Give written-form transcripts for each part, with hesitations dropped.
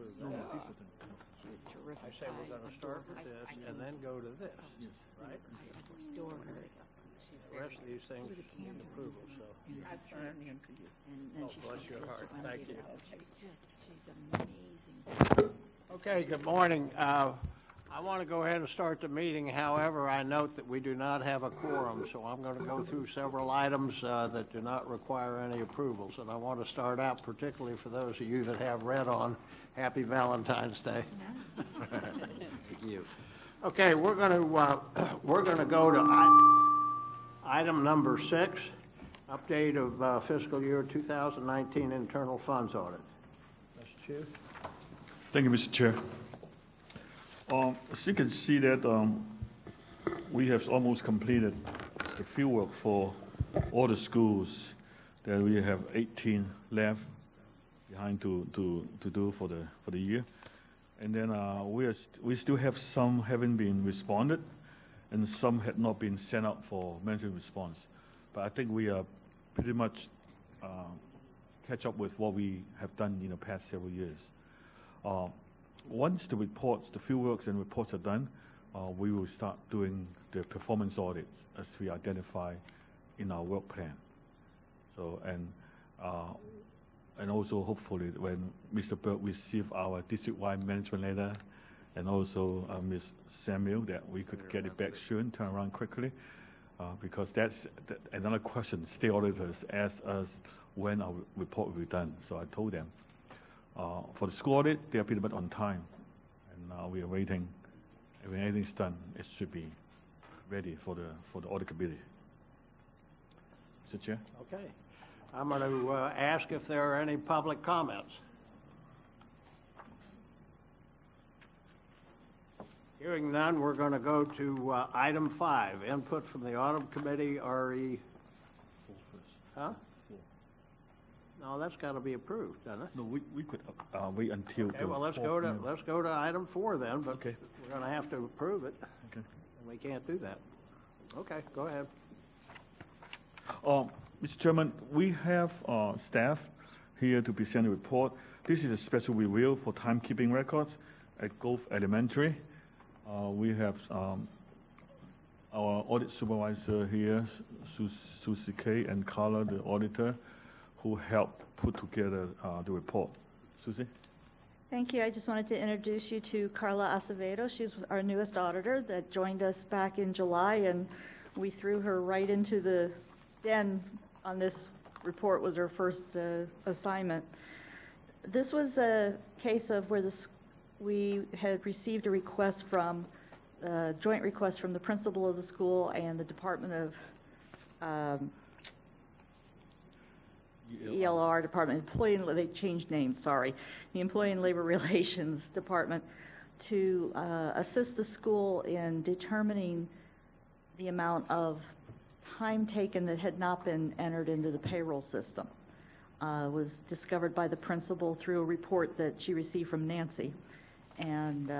approve No, that. this is the- She was terrific. I say we're going to start with this and then go to this, right? I adore her. She's The rest of these things was a need camper. approval, so. I turn in to you. And Oh, she's bless so your heart. Thank you. She's amazing. Okay, good morning. I want to go ahead and start the meeting. However, I note that we do not have a quorum, so I'm going to go through several items that do not require any approvals. And I want to start out particularly for those of you that have red on, Happy Valentine's Day. Thank you. Okay, we're going to go to item number 6, update of fiscal year 2019 internal funds audit. Mr. Chief? Thank you, Mr. Chair. As you can see that we have almost completed the fieldwork for all the schools. That we have 18 left behind to do for the year, and then we still have some haven't been responded, and some had not been sent out for management response. But I think we are pretty much catch up with what we have done in the past several years. Once the reports, the fieldworks and reports are done, we will start doing the performance audits as we identify in our work plan. So, and also hopefully when Mr. Burke receive our district-wide management letter, and also Ms. Samuel, that we could get it back soon, turn around quickly, because that's another question. State auditors ask us when our report will be done. So I told them, for the school audit, they are pretty much on time, and now we are waiting. When anything's done, it should be ready for the audit committee. Mr. Chair. Okay. I'm going to ask if there are any public comments. Hearing none, we're going to go to item 5, input from the audit committee, RE. Huh? No, that's got to be approved, doesn't it? No, we could wait until. Okay, well, let's go to item 4 then, but Okay. we're going to have to approve it, Okay. and we can't do that. Okay, go ahead. Mr. Chairman, we have staff here to present a report. This is a special review for timekeeping records at Gulf Elementary. We have our audit supervisor here, Susie Kay, and Carla, the auditor, who helped put together the report. Susie? Thank you. I just wanted to introduce you to Carla Acevedo. She's our newest auditor that joined us back in July, and we threw her right into the den on this report. Was her first assignment. This was a case of where we had received a request from, joint request from the principal of the school and the Department of ELR Department, they changed names, sorry, the Employee and Labor Relations Department, to assist the school in determining the amount of time taken that had not been entered into the payroll system. Was discovered by the principal through a report that she received from Nancy. And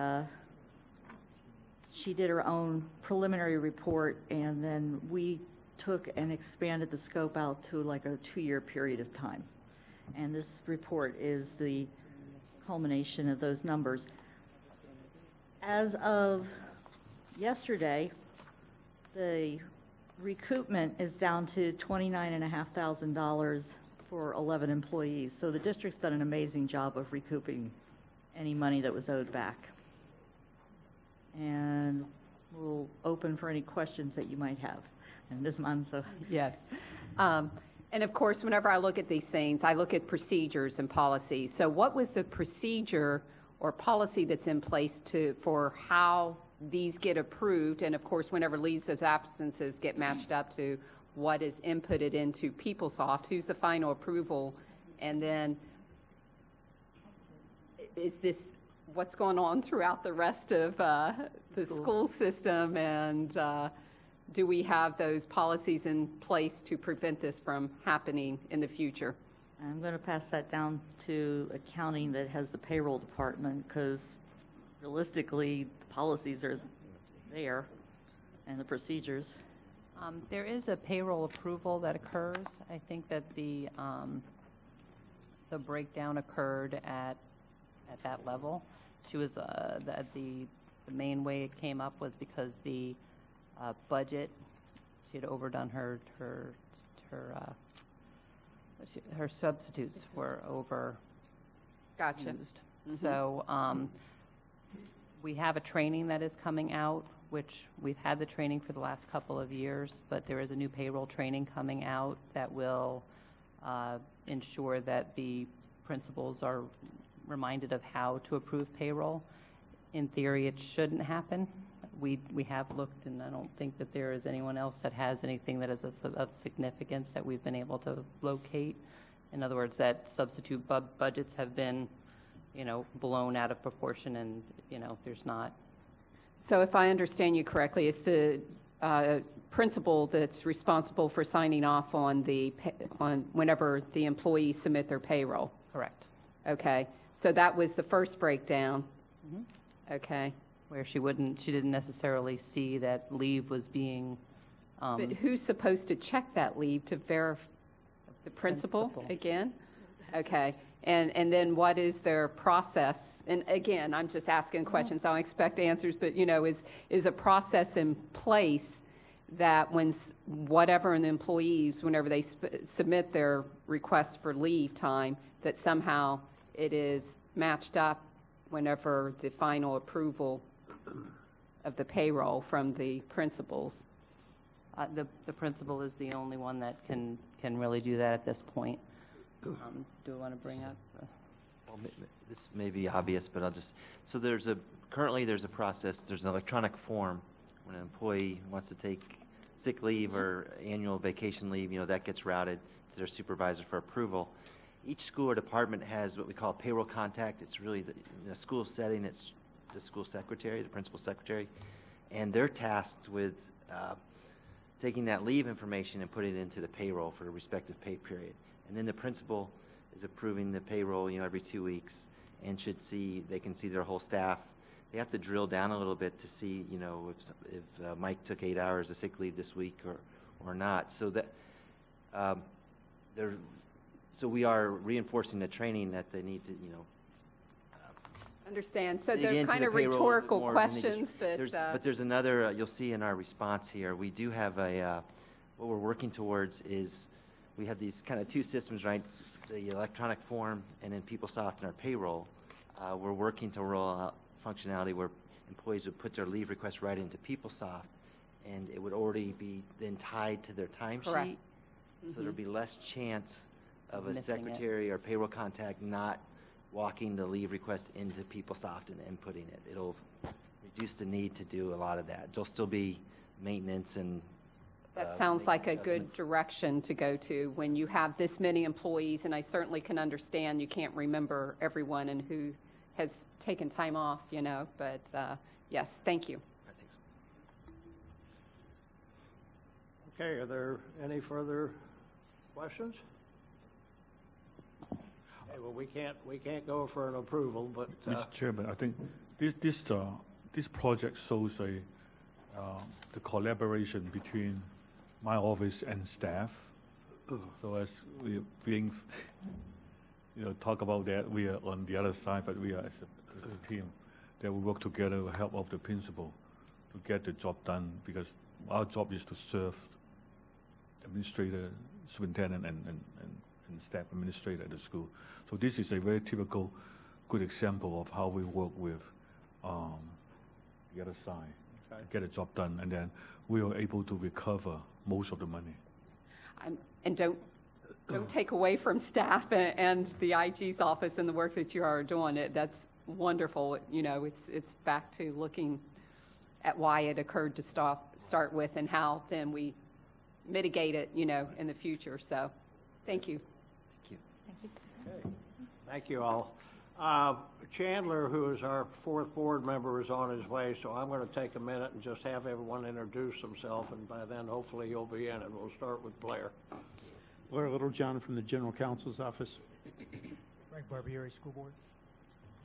she did her own preliminary report, and then we took and expanded the scope out to like a 2-year period of time. And this report is the culmination of those numbers. As of yesterday, the recoupment is down to $29,500 for 11 employees. So the district's done an amazing job of recouping any money that was owed back. And we'll open for any questions that you might have. And Ms. Manso. Yes. And of course, whenever I look at these things, I look at procedures and policies. So what was the procedure or policy that's in place for how these get approved? And of course, whenever leaves of absences get matched up to what is inputted into PeopleSoft, who's the final approval? And then is this what's going on throughout the rest of the school system? And do we have those policies in place to prevent this from happening in the future? I'm going to pass that down to accounting that has the payroll department, because realistically, the policies are there and the procedures. There is a payroll approval that occurs. I think that the breakdown occurred at at that level. She was, the main way it came up was because the budget, she had overdone her substitutes were overused. Gotcha. So we have a training that is coming out, which we've had the training for the last couple of years, but there is a new payroll training coming out that will ensure that the principals are reminded of how to approve payroll. In theory, it shouldn't happen. We have looked, and I don't think that there is anyone else that has anything that is of significance that we've been able to locate. In other words, that substitute budgets have been, blown out of proportion, and, there's not. So if I understand you correctly, it's the principal that's responsible for signing off on on whenever the employees submit their payroll? Correct. Okay, so that was the first breakdown. Okay. Where she didn't necessarily see that leave was being, But who's supposed to check that leave to verify? The principal again? Okay. And then what is their process? And again, I'm just asking questions. I don't expect answers, but, is a process in place that when whatever an employees, whenever they submit their request for leave time, that somehow it is matched up whenever the final approval of the payroll from the principals? the principal is the only one that can really do that at this point. Do we want to bring up? Well, this may be obvious, but I'll just, so currently there's a process, there's an electronic form when an employee wants to take sick leave or annual vacation leave, that gets routed to their supervisor for approval. Each school or department has what we call payroll contact. It's really, in a school setting, it's the school secretary, the principal secretary, and they're tasked with taking that leave information and putting it into the payroll for a respective pay period. And then the principal is approving the payroll, every 2 weeks, and they can see their whole staff. They have to drill down a little bit to see, if Mike took 8 hours of sick leave this week or not. So that so we are reinforcing the training that they need to, Understand. So dig they're into kind the of payroll a little bit rhetorical more, and they questions, but there's another, you'll see in our response here, we do have what we're working towards is we have these kind of two systems, right? The electronic form and then PeopleSoft and our payroll. We're working to roll out functionality where employees would put their leave request right into PeopleSoft, and it would already be then tied to their timesheet. Correct. So there'll be less chance of a Missing it. secretary or payroll contact not walking the leave request into PeopleSoft and inputting it. It'll reduce the need to do a lot of that. There'll still be maintenance and that sounds like a good adjustments. direction to go to when you have this many employees, and I certainly can understand you can't remember everyone and who has taken time off, but yes, thank you. I think so. Okay, are there any further questions? Okay, well, we can't go for an approval, but Mr. Chairman, I think this project shows the collaboration between my office and staff. So as we being, talk about that, we are on the other side, but we are as a team that we work together with help of the principal to get the job done, because our job is to serve administrator, superintendent, and staff administrator at the school. So this is a very typical, good example of how we work with the other side to get a job done, and then we are able to recover most of the money. And don't take away from staff and the IG's office and the work that you are doing. That's wonderful. It's back to looking at why it occurred to start with, and how then we mitigate it, in the future. So, thank you. Thank you. okay. Thank you all. Chandler, who is our fourth board member, is on his way, so I'm going to take a minute and just have everyone introduce themselves, and by then, hopefully, he'll be in, and we'll start with Blair. Blair Littlejohn from the General Counsel's Office. Greg Barbieri, School Board.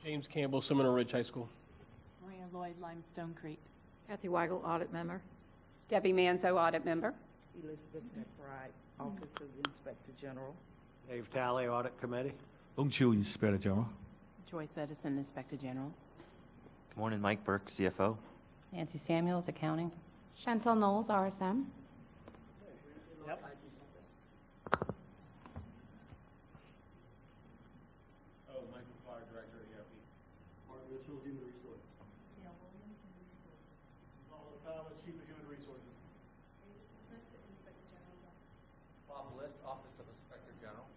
James Campbell, Seminole Ridge High School. Maria Lloyd, Limestone Creek. Kathy Weigel, audit member. Debbie Manzo, audit member. Elizabeth McBride, Office of the Inspector General. Dave Talley, Audit Committee. Long Chiu, Inspector General. Joyce Edison, Inspector General. Good morning, Mike Burke, CFO. Nancy Samuels, Accounting. Chantel Knowles, RSM. Yep. Oh, Michael Clark, Director of ERP. Mark Mitchell, Human Resources. Paula Thomas, Chief of Human Resources. Bob List, Office of Inspector General.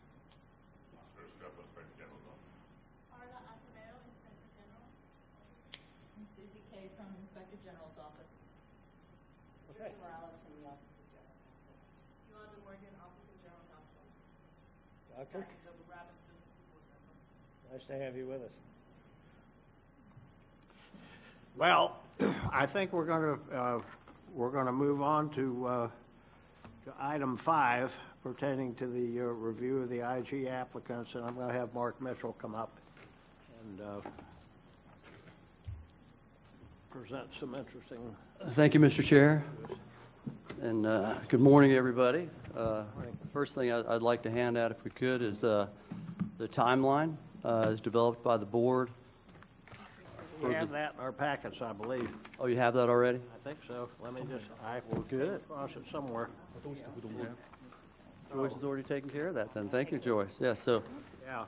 Susie Kay from Inspector General's office. Okay. Morales from the Office of General Counsel. Yolanda Morgan, Office of General Counsel. Doctor, nice to have you with us. Well, I think we're going to move on to item 5 pertaining to the review of the IG applicants, and I'm going to have Mark Mitchell come up and present some interesting. Thank you, Mr. Chair, and good morning, everybody. First thing I'd like to hand out, if we could, is the timeline as developed by the board. We have that in our packets, I believe. Oh, you have that already? I think so. Let me just, I Well, good. came across it somewhere. Joyce has already taken care of that then. Thank you, Joyce. Yeah, so, Yeah.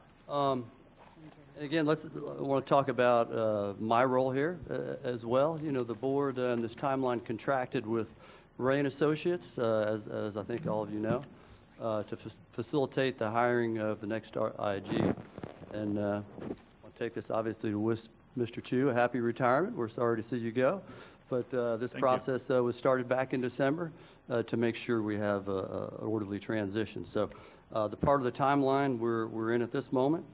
again, I want to talk about my role here as well. You know, the board and this timeline contracted with Ray and Associates, as I think all of you know, to facilitate the hiring of the next IG. And I'll take this obviously to wish Mr. Chu a happy retirement. We're sorry to see you go. But this Thank you. process was started back in December to make sure we have an orderly transition. So the part of the timeline we're in at this moment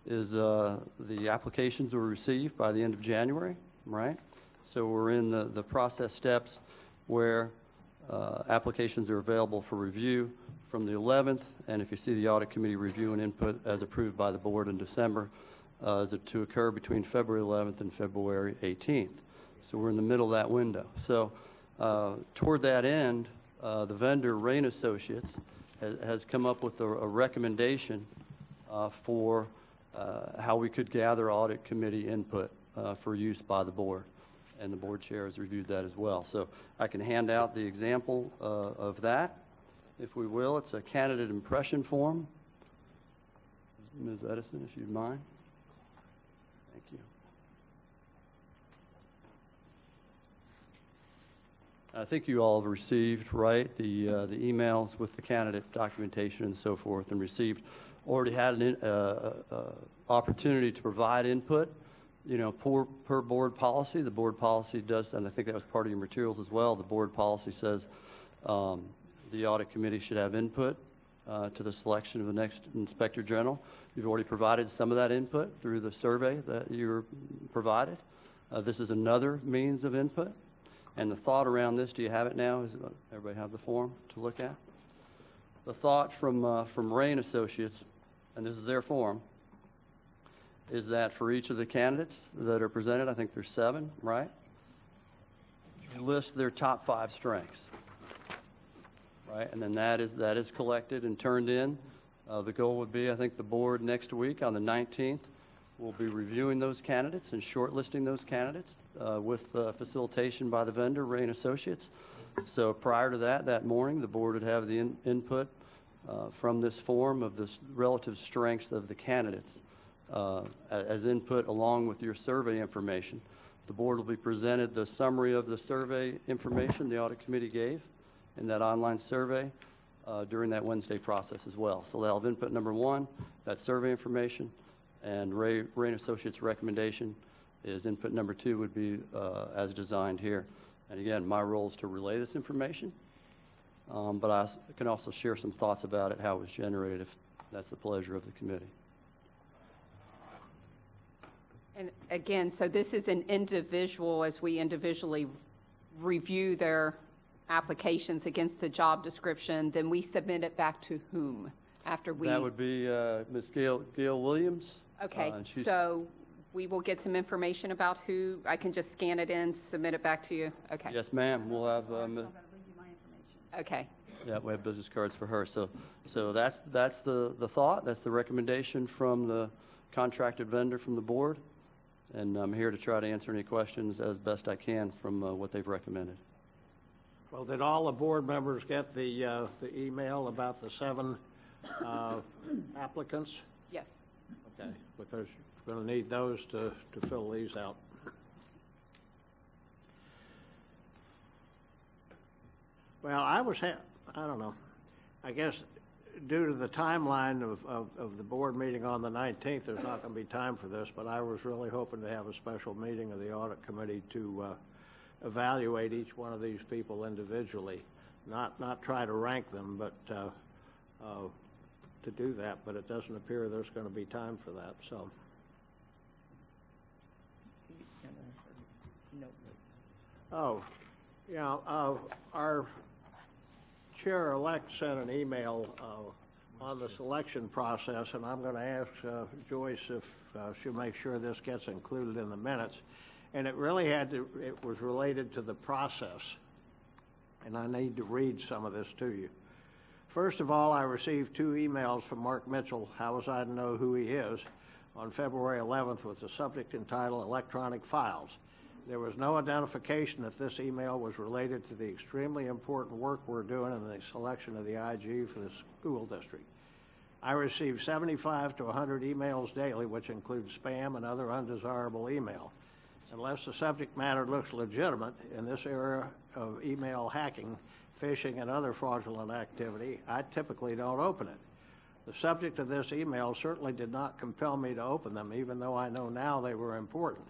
is the applications were received by the end of January, right? So we're in the process steps where applications are available for review from the 11th, and if you see the audit committee review and input as approved by the board in December, is it to occur between February 11th and February 18th. So we're in the middle of that window. So toward that end, the vendor, Rain Associates, has come up with a recommendation for how we could gather audit committee input for use by the board. And the board chair has reviewed that as well. So I can hand out the example of that, if we will. It's a candidate impression form. Ms. Edison, if you'd mind. Thank you. I think you all have received, right, the emails with the candidate documentation and so forth, and received, already had an opportunity to provide input, you know, per board policy. The board policy does, and I think that was part of your materials as well, the board policy says the audit committee should have input to the selection of the next Inspector General. You've already provided some of that input through the survey that you were provided. This is another means of input. And the thought around this, do you have it now? Does everybody have the form to look at? The thought from Ray and Associates, and this is their form, is that for each of the candidates that are presented, I think there's 7, right? You list their top 5 strengths, right? And then that is collected and turned in. The goal would be, I think the board next week on the 19th will be reviewing those candidates and shortlisting those candidates with facilitation by the vendor, Ray and Associates. So prior to that morning, the board would have the input from this form of the relative strengths of the candidates as input along with your survey information. The board will be presented the summary of the survey information the audit committee gave in that online survey during that Wednesday process as well. So they'll have input number 1, that survey information, and Ray and Associates' recommendation is input number 2 would be as designed here. And again, my role is to relay this information, but I can also share some thoughts about it, how it was generated, if that's the pleasure of the committee. And again, so this is an individual, as we individually review their applications against the job description, then we submit it back to whom after we? That would be Ms. Gail Williams. Okay, and so we will get some information about who, I can just scan it in, submit it back to you? Okay. Yes, ma'am. We'll have. Okay. Yeah, we have business cards for her. So that's the thought. That's the recommendation from the contracted vendor from the board, and I'm here to try to answer any questions as best I can from what they've recommended. Well, did all the board members get the email about the 7 applicants? Yes. Okay, because we're going to need those to fill these out. Well, I don't know, I guess due to the timeline of the board meeting on the 19th, there's not going to be time for this, but I was really hoping to have a special meeting of the audit committee to evaluate each one of these people individually, not try to rank them, but to do that, but it doesn't appear there's going to be time for that, so. Oh, yeah, our chair-elect sent an email on the selection process, and I'm going to ask Joyce if she'll make sure this gets included in the minutes. And it really it was related to the process, and I need to read some of this to you. First of all, I received 2 emails from Mark Mitchell, how was I to know who he is, on February 11th with the subject entitled Electronic Files. There was no identification that this email was related to the extremely important work we're doing in the selection of the IG for the school district. I receive 75 to 100 emails daily, which include spam and other undesirable email. Unless the subject matter looks legitimate in this area of email hacking, phishing, and other fraudulent activity, I typically don't open it. The subject of this email certainly did not compel me to open them, even though I know now they were important.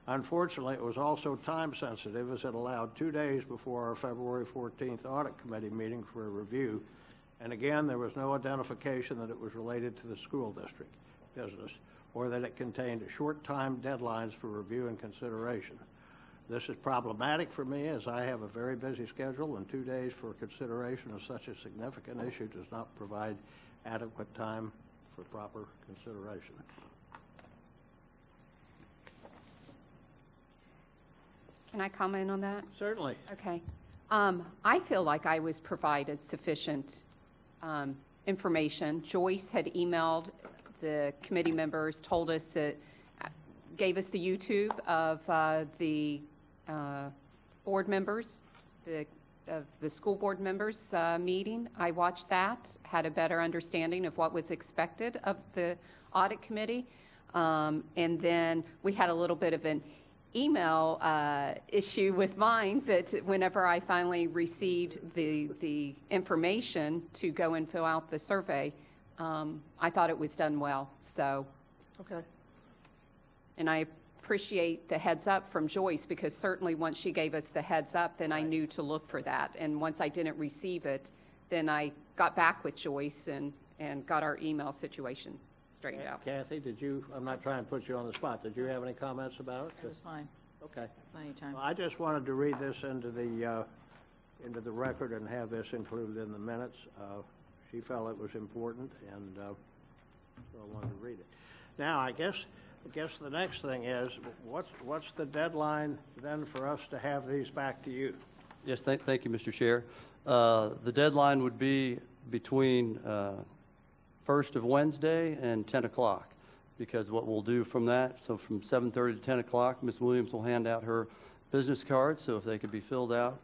Unfortunately, it was also time sensitive, as it allowed 2 days before our February 14th audit committee meeting for a review. And again, there was no identification that it was related to the school district business, or that it contained short time deadlines for review and consideration. This is problematic for me, as I have a very busy schedule, and 2 days for consideration of such a significant issue does not provide adequate time for proper consideration. Can I comment on that? Certainly. Okay. I feel like I was provided sufficient information. Joyce had emailed the committee members, told us that, gave us the YouTube of the board members, of the school board members meeting. I watched that, had a better understanding of what was expected of the audit committee. And then we had a little bit of an email issue with mine, that whenever I finally received the information to go and fill out the survey, I thought it was done well. So, Okay. and I appreciate the heads up from Joyce, because certainly once she gave us the heads up, then I knew to look for that. And once I didn't receive it, then I got back with Joyce and got our email situation straightened out. Kathy, I'm not trying to put you on the spot, did you have any comments about it? It was fine, Okay. plenty of time. Well, I just wanted to read this into the record and have this included in the minutes. She felt it was important, and so I wanted to read it. Now, I guess the next thing is, what's the deadline then for us to have these back to you? Yes, thank you, Mr. Chair. The deadline would be between first of Wednesday and 10 o'clock, because what we'll do from that, so from 7:30 to 10 o'clock, Ms. Williams will hand out her business cards, so if they could be filled out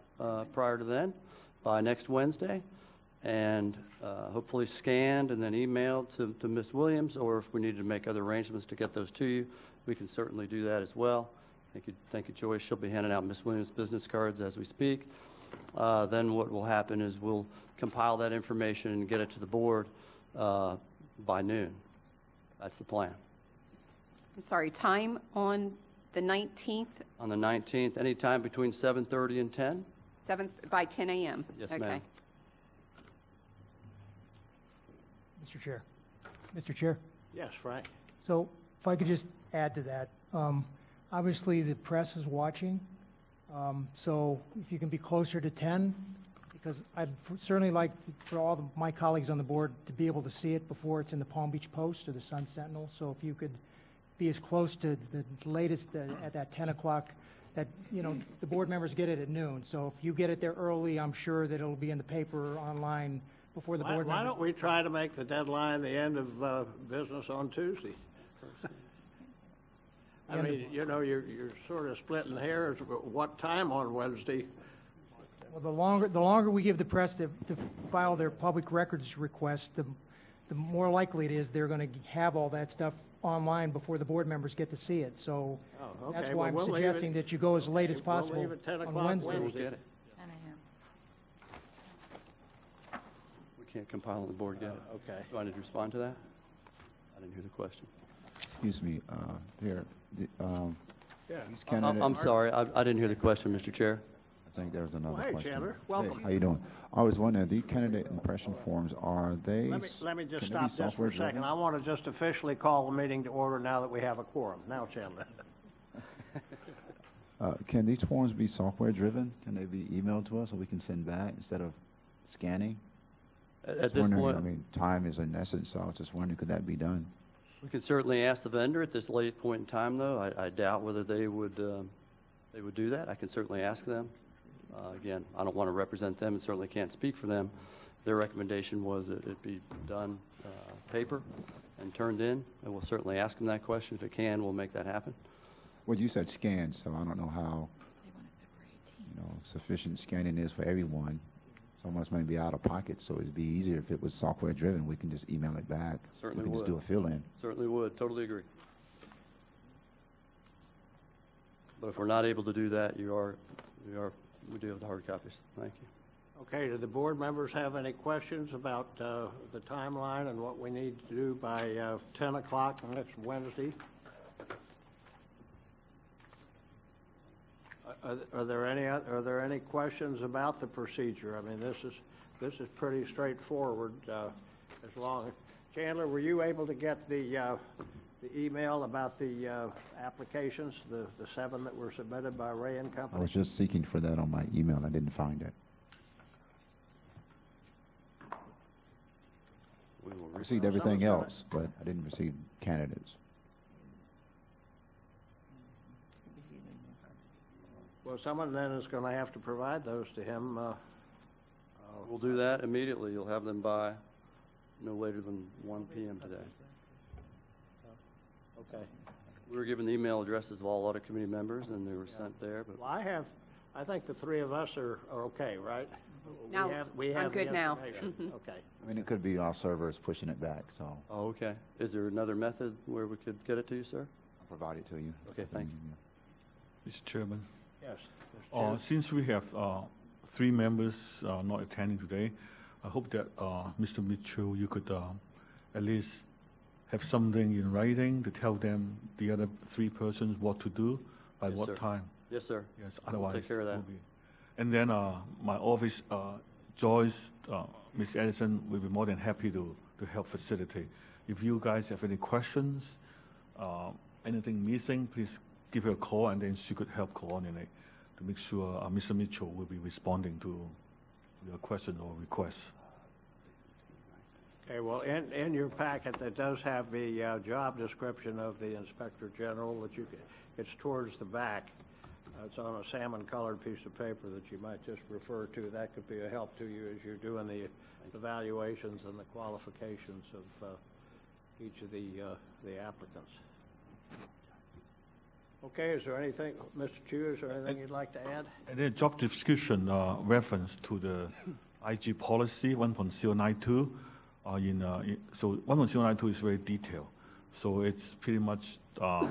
prior to then, by next Wednesday, and hopefully scanned and then emailed to Ms. Williams, or if we needed to make other arrangements to get those to you, we can certainly do that as well. Thank you, Joyce. She'll be handing out Ms. Williams' business cards as we speak. Then what will happen is we'll compile that information and get it to the board by noon. That's the plan. I'm sorry, time on the 19th, On the 19th, anytime between 7:30 and 10? by 10 a.m.? Yes, Okay. ma'am. Mr. Chair. Mr. Chair, Yes, Frank? so if I could just add to that, obviously the press is watching, so if you can be closer to 10, because I'd certainly like for all my colleagues on the board to be able to see it before it's in the Palm Beach Post or the Sun Sentinel, so if you could be as close to the latest at that 10 o'clock, that, the board members get it at noon, so if you get it there early, I'm sure that it'll be in the paper, online, before the board members. Why don't we try to make the deadline the end of business on Tuesday? I mean, you know, you're sort of splitting hairs, but what time on Wednesday? Well, the longer we give the press to file their public records request, the more likely it is they're going to have all that stuff online before the board members get to see it. So Oh, okay. that's Well, why I'm we'll leave suggesting it- that you go as late as We'll possible leave it 10 on o'clock Wednesday. We'll Wednesday. get it. 10 a.m. We can't compile on the board yet. Okay. Do I need to respond to that? I didn't hear the question. Excuse me, here, Yeah. these I'm candidates, sorry, I didn't hear the question, Mr. Chair. I think there was another Well, hey, question. Chandler, Hey, welcome. how you doing? I was wondering, the candidate impression forms, are they? Let me just can they be stop just for software a second. driven? I want to just officially call the meeting to order now that we have a quorum. Now, Chandler. Can these forms be software driven? Can they be emailed to us so we can send back instead of scanning? At Just this wondering, point, I mean, time is an essence, so I was just wondering, could that be done? we can certainly ask the vendor at this late point in time, though. I doubt whether they would do that. I can certainly ask them. Again, I don't want to represent them and certainly can't speak for them. Their recommendation was that it be done paper and turned in, and we'll certainly ask them that question. If it can, we'll make that happen. Well, you said scan, so I don't know how, sufficient scanning is for everyone. Some of us may be out of pocket, so it'd be easier if it was software driven. We can just email it back. Certainly We can just would. do a fill-in. Certainly would. Totally agree. But if we're not able to do that, we do have the hard copies. Thank you. Okay, do the board members have any questions about the timeline and what we need to do by 10 o'clock next Wednesday? Are there any questions about the procedure? I mean, this is pretty straightforward. As long, Chandler, were you able to get the email about the applications, the 7 that were submitted by Ray and I Company? was just seeking for that on my email. I didn't find it. We will I received everything else, but I didn't receive candidates. Well, someone then is going to have to provide those to him. We'll do that immediately. You'll have them by no later than 1 p.m. today. Okay. We were given the email addresses of all audit committee members, and they were sent there, but Well, I think the 3 of us are okay, right? No, We have I'm the good now. information. Okay. I mean, it could be our servers pushing it back, so Oh, okay. Is there another method where we could get it to you, sir? I'll provide it to you. Okay, thank you. Mr. Chairman, Yes. Mr. Chair. since we have 3 members not attending today, I hope that Mr. Mitchell, you could at least have something in writing to tell them, the other 3 persons, what to do, by Yes, what sir. time. Yes, sir. Yes, We'll otherwise. take care of that. we'll be- And then my office, Joyce, Ms. Edison, will be more than happy to help facilitate. If you guys have any questions, anything missing, please give her a call, and then she could help coordinate to make sure Mr. Mitchell will be responding to your question or request. Okay, well, in your packet, that does have the job description of the Inspector General that it's towards the back. It's on a salmon-colored piece of paper that you might just refer to. That could be a help to you as you're doing the evaluations and the qualifications of each of the applicants. Okay, is there anything, Mr. Chu, is there anything you'd like to add? And then job description reference to the IG policy 1.092. So 1.092 is very detailed. So it's pretty much the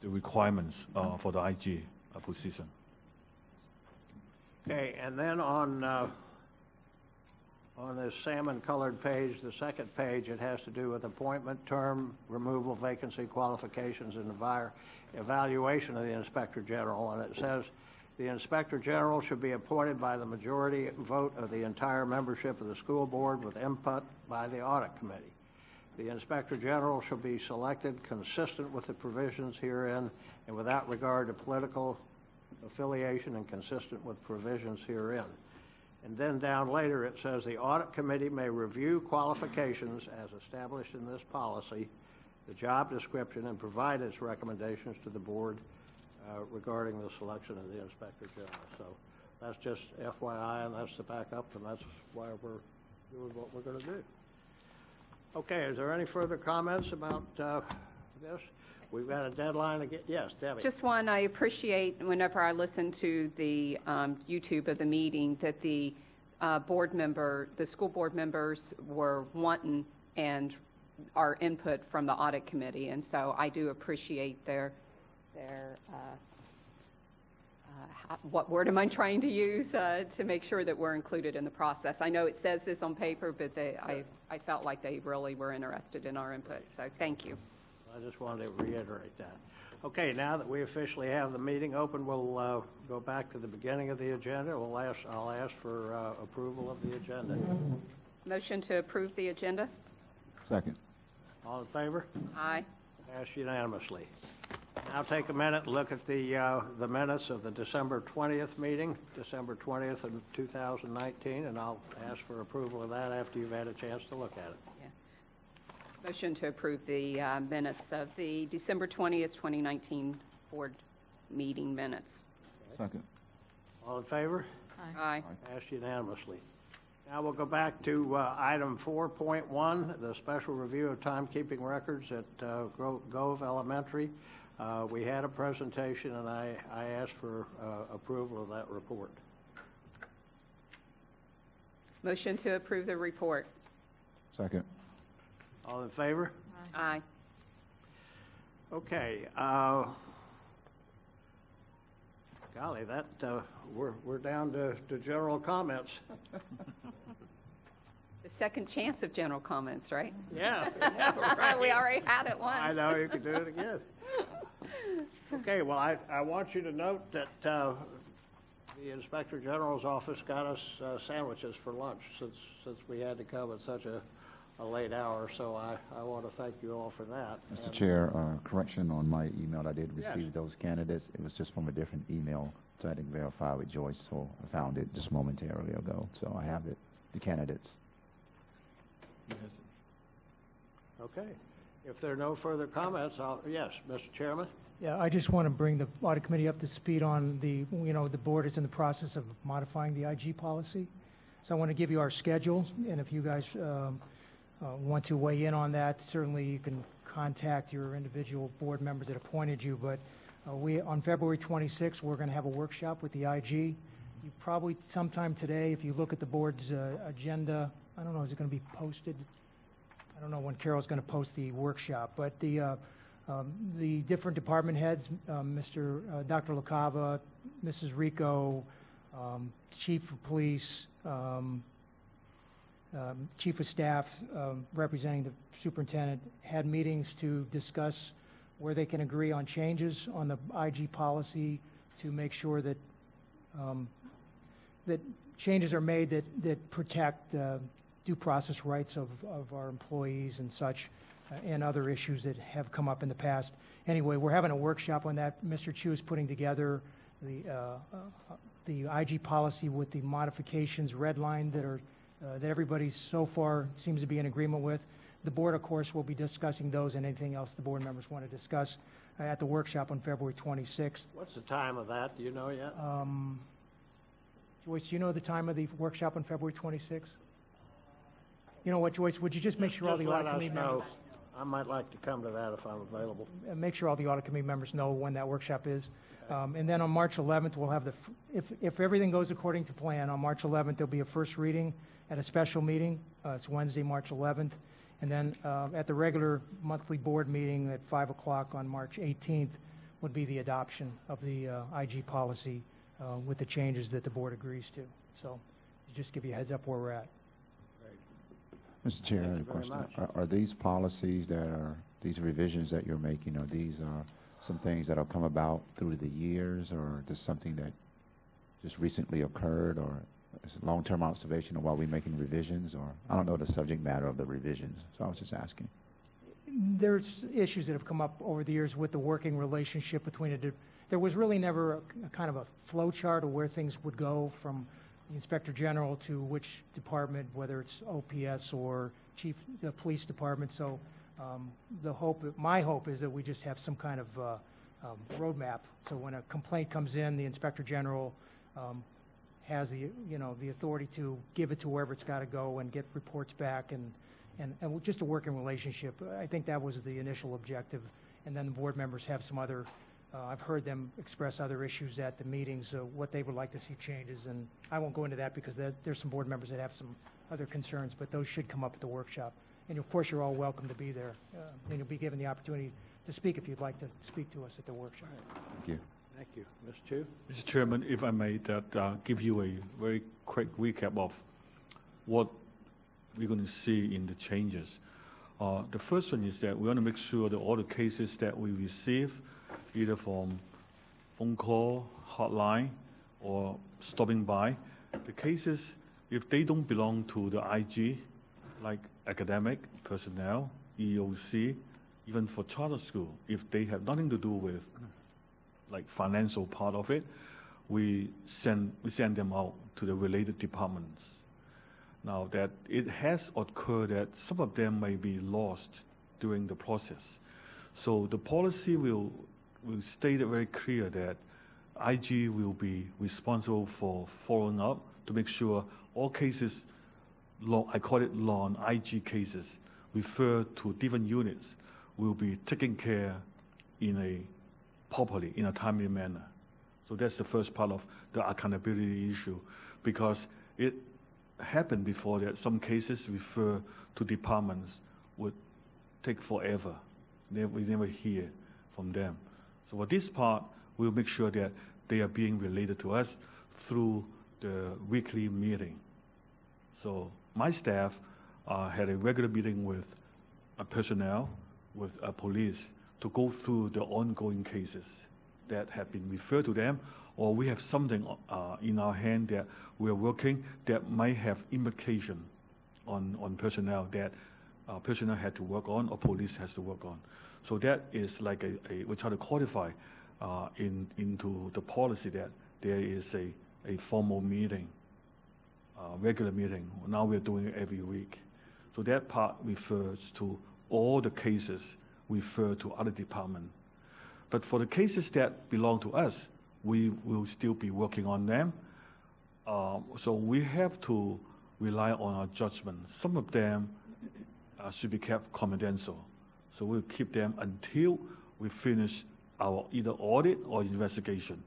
requirements for the IG position. Okay, and then on this salmon-colored page, the second page, it has to do with appointment, term, removal, vacancy, qualifications, and evaluation of the Inspector General. And it says, the Inspector General should be appointed by the majority vote of the entire membership of the school board with input by the Audit Committee. The Inspector General shall be selected consistent with the provisions herein and without regard to political affiliation and consistent with provisions herein. And then down later it says the Audit Committee may review qualifications as established in this policy, the job description, and provide its recommendations to the board regarding the selection of the Inspector General. So that's just FYI, and that's the backup, and that's why we're doing what we're going to do. Okay, is there any further comments about this. We've got a deadline to get, yes, Debbie. Just one, I appreciate whenever I listen to the YouTube of the meeting that the school board members were wanting and our input from the audit committee. And so I do appreciate their what word am I trying to use to make sure that we're included in the process. I know it says this on paper, but I felt like they really were interested in our input. So thank you. I just wanted to reiterate that. Okay, now that we officially have the meeting open, we'll go back to the beginning of the agenda. I'll ask for approval of the agenda. Motion to approve the agenda? Second. All in favor? Aye. Passed unanimously. Now take a minute and look at the minutes of the December 20th meeting, December 20th of 2019, and I'll ask for approval of that after you've had a chance to look at it. Motion to approve the minutes of the December 20th, 2019 board meeting minutes. Second. All in favor? Aye. Passed unanimously. Now we'll go back to item 4.1, the special review of timekeeping records at Gove Elementary. We had a presentation, and I asked for approval of that report. Motion to approve the report. Second. All in favor? Aye. Okay. Golly, that we're down to general comments. The second chance of general comments, right? Yeah, right. We already had it once. I know, you could do it again. Okay, well, I want you to note that the Inspector General's office got us sandwiches for lunch since we had to come at such a late hour, so I want to thank you all for that. Mr. Chair, correction on my email. I did Yes. receive those candidates. It was just from a different email, so I didn't verify with Joyce, so I found it just momentarily ago. So I have it, the candidates. Okay. If there are no further comments, yes, Mr. Chairman? Yeah, I just want to bring the audit committee up to speed on the board is in the process of modifying the IG policy. So I want to give you our schedule, and if you guys want to weigh in on that, certainly you can contact your individual board members that appointed you, but on February 26th, we're going to have a workshop with the IG. You probably sometime today, if you look at the board's agenda, I don't know, is it going to be posted? I don't know when Carol's going to post the workshop, but the different department heads, Dr. LaCava, Mrs. Rico, Chief of Police, Chief of Staff representing the superintendent, had meetings to discuss where they can agree on changes on the IG policy to make sure that that changes are made that protect due process rights of our employees and such, and other issues that have come up in the past. Anyway, we're having a workshop on that. Mr. Chu is putting together the IG policy with the modifications redlined that everybody so far seems to be in agreement with. The board, of course, will be discussing those and anything else the board members want to discuss at the workshop on February 26th. What's the time of that? Do you know yet? Joyce, do you know the time of the workshop on February 26th? You know what, Joyce, would you just make sure all the audit committee members... I might like to come to that if I'm available. Make sure all the audit committee members know when that workshop is. And then on March 11th, we'll have if everything goes according to plan, on March 11th, there'll be a first reading at a special meeting. It's Wednesday, March 11th. And then at the regular monthly board meeting at 5 o'clock on March 18th would be the adoption of the IG policy with the changes that the board agrees to. So just give you a heads up where we're at. Mr. Chair, I have a question. Are these policies these revisions that you're making, are these some things that have come about through the years, or just something that just recently occurred, or is it long-term observation of why we're making revisions, or I don't know the subject matter of the revisions, so I was just asking. There's issues that have come up over the years with the working relationship between there was really never a kind of a flow chart of where things would go from the Inspector General to which department, whether it's OPS or the police department. So my hope is that we just have some kind of roadmap. So when a complaint comes in, the Inspector General has the authority to give it to wherever it's got to go and get reports back and just a working relationship. I think that was the initial objective. and then the board members have some other, I've heard them express other issues at the meetings, what they would like to see changes, and I won't go into that because there's some board members that have some other concerns, but those should come up at the workshop. And of course, you're all welcome to be there, and you'll be given the opportunity to speak if you'd like to speak to us at the workshop. Thank you. Thank you. Mr. Chu? Mr. Chairman, if I may, give you a very quick recap of what we're going to see in the changes. The first one is that we want to make sure that all the cases that we receive, either from phone call, hotline, or stopping by, the cases, if they don't belong to the IG, like academic, personnel, EOC, even for charter school, if they have nothing to do with like financial part of it, we send them out to the related departments. Now that it has occurred that some of them may be lost during the process. So the policy will state it very clear that IG will be responsible for following up to make sure all cases, I call it non-IG cases, refer to different units, will be taken care properly, in a timely manner. So that's the first part of the accountability issue, because it happened before that some cases refer to departments would take forever. We never hear from them. So for this part, we'll make sure that they are being related to us through the weekly meeting. So my staff had a regular meeting with personnel, with police, to go through the ongoing cases that have been referred to them, or we have something in our hand that we're working that might have implication on personnel that personnel had to work on or police has to work on. So that is like we try to codify into the policy that there is a formal meeting, regular meeting. Now we're doing it every week. So that part refers to all the cases refer to other departments. But for the cases that belong to us, we will still be working on them. So we have to rely on our judgment. Some of them should be kept confidential. So we'll keep them until we finish our either audit or investigation.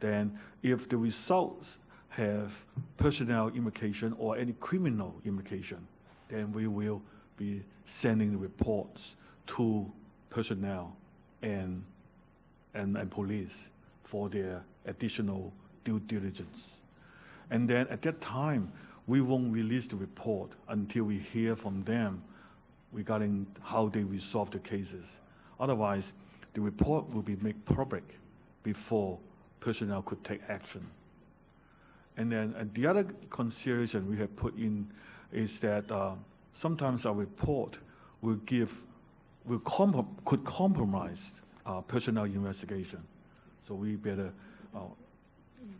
Then if the results have personnel implication or any criminal implication, then we will be sending the reports to personnel and police for their additional due diligence. And then at that time, we won't release the report until we hear from them regarding how they resolve the cases. Otherwise, the report will be made public before personnel could take action. And then the other consideration we have put in is that sometimes our report could compromise personnel investigation. So we better,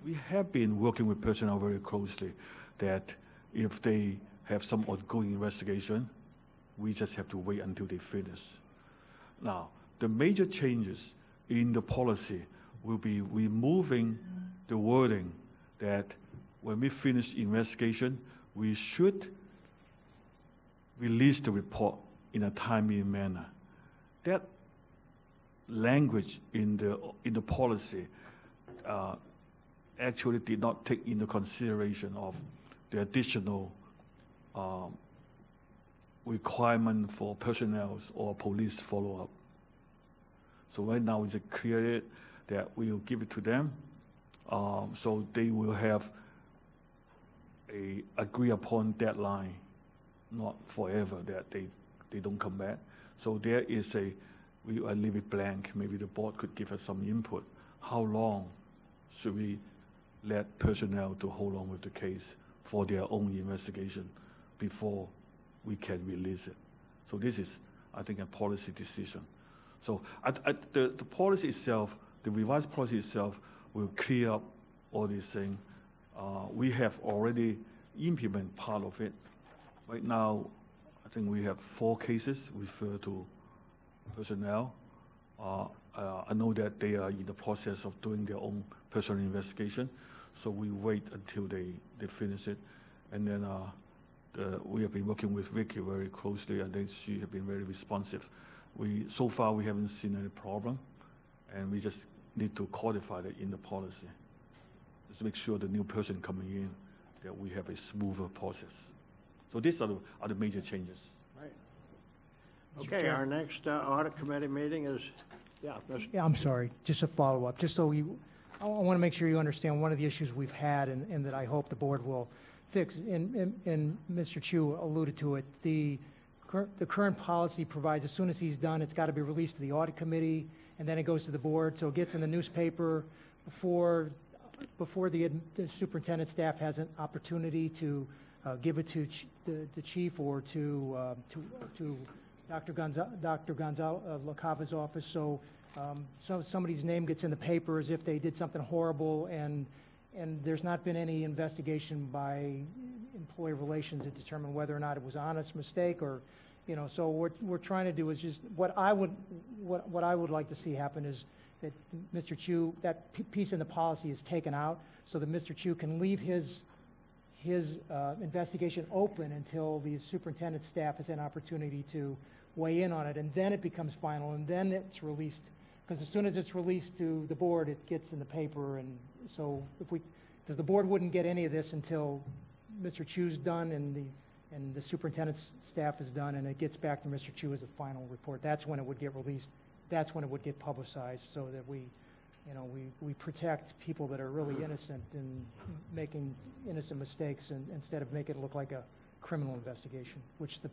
we have been working with personnel very closely that if they have some ongoing investigation, we just have to wait until they finish. Now, the major changes in the policy will be removing the wording that when we finish investigation, we should release the report in a timely manner. That language in the policy actually did not take into consideration of the additional requirement for personnel or police follow-up. So right now we just clear it that we will give it to them, so they will have a agree upon deadline, not forever that they don't come back. So there is I leave it blank. Maybe the board could give us some input. How long should we let personnel to hold on with the case for their own investigation before we can release it? So this is, I think, a policy decision. So the policy itself, the revised policy itself, will clear up all these things. We have already implemented part of it. Right now, I think we have 4 cases refer to personnel. I know that they are in the process of doing their own personal investigation, so we wait until they finish it. And then we have been working with Vicky very closely, and then she has been very responsive so far we haven't seen any problem, and we just need to codify it in the policy. Just to make sure the new person coming in, that we have a smoother process. So these are the major changes. Right. Okay, our next audit committee meeting is, Yeah, I'm sorry, just a follow-up, just so I want to make sure you understand one of the issues we've had and that I hope the board will fix, and Mr. Chu alluded to it, the current policy provides as soon as he's done, it's got to be released to the audit committee, and then it goes to the board, so it gets in the newspaper before the superintendent staff has an opportunity to give it to the chief or to Dr. Gonzalo LaCava's office, so somebody's name gets in the paper as if they did something horrible, and there's not been any investigation by employee relations to determine whether or not it was an honest mistake, or, so what we're trying to do is just, what I would like to see happen is that Mr. Chu, that piece in the policy is taken out, so that Mr. Chu can leave his investigation open until the superintendent's staff has an opportunity to weigh in on it, and then it becomes final, and then it's released, because as soon as it's released to the board, it gets in the paper, and so because the board wouldn't get any of this until Mr. Chu's done and the superintendent's staff is done, and it gets back to Mr. Chu as a final report. That's when it would get released. That's when it would get publicized, so that we protect people that are really innocent and making innocent mistakes, and instead of making it look like a criminal investigation, which the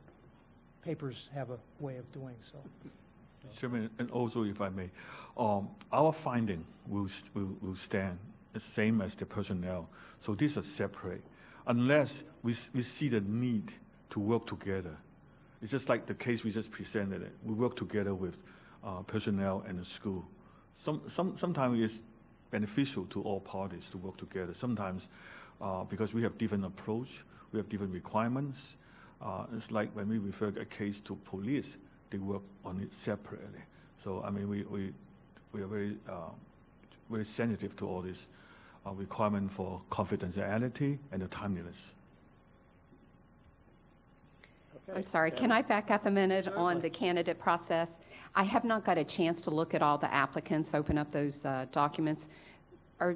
papers have a way of doing so. Chairman, and also if I may, our finding will stand the same as the personnel. So these are separate, unless we see the need to work together. It's just like the case we just presented. We work together with personnel and the school. Sometimes it's beneficial to all parties to work together. Sometimes because we have different approach, we have different requirements. It's like when we refer a case to police, they work on it separately. So I mean, we are very sensitive to all this requirement for confidentiality and the timeliness. I'm sorry, can I back up a minute on the candidate process? I have not got a chance to look at all the applicants, open up those documents.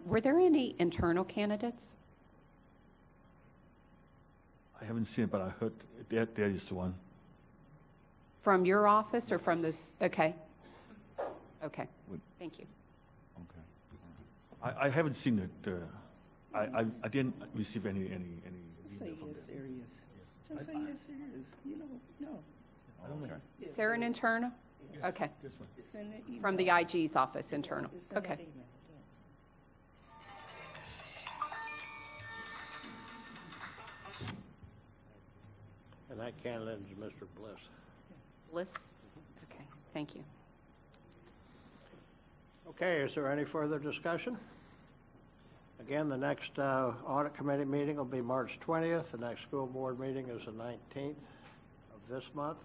Were there any internal candidates? I haven't seen it, but I heard there is one. From your office or from this? Okay. Okay, thank you. Okay. I haven't seen it. I didn't receive any email from them. Just say yes, there is. You don't know. Okay. Is there an internal? Okay, This one. It's in the email. from the IG's office, internal. It's in the Okay. email. and that candidate is Mr. Bliss. Bliss? Okay, thank you. Okay, is there any further discussion? Again, the next audit committee meeting will be March 20th. The next school board meeting is the 19th of this month.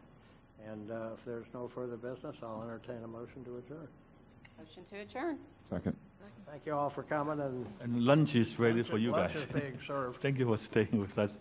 And if there's no further business, I'll entertain a motion to adjourn. Motion to adjourn. Second. Thank you all for coming, and And lunch is ready for you lunch guys. is being served. Thank you for staying with us.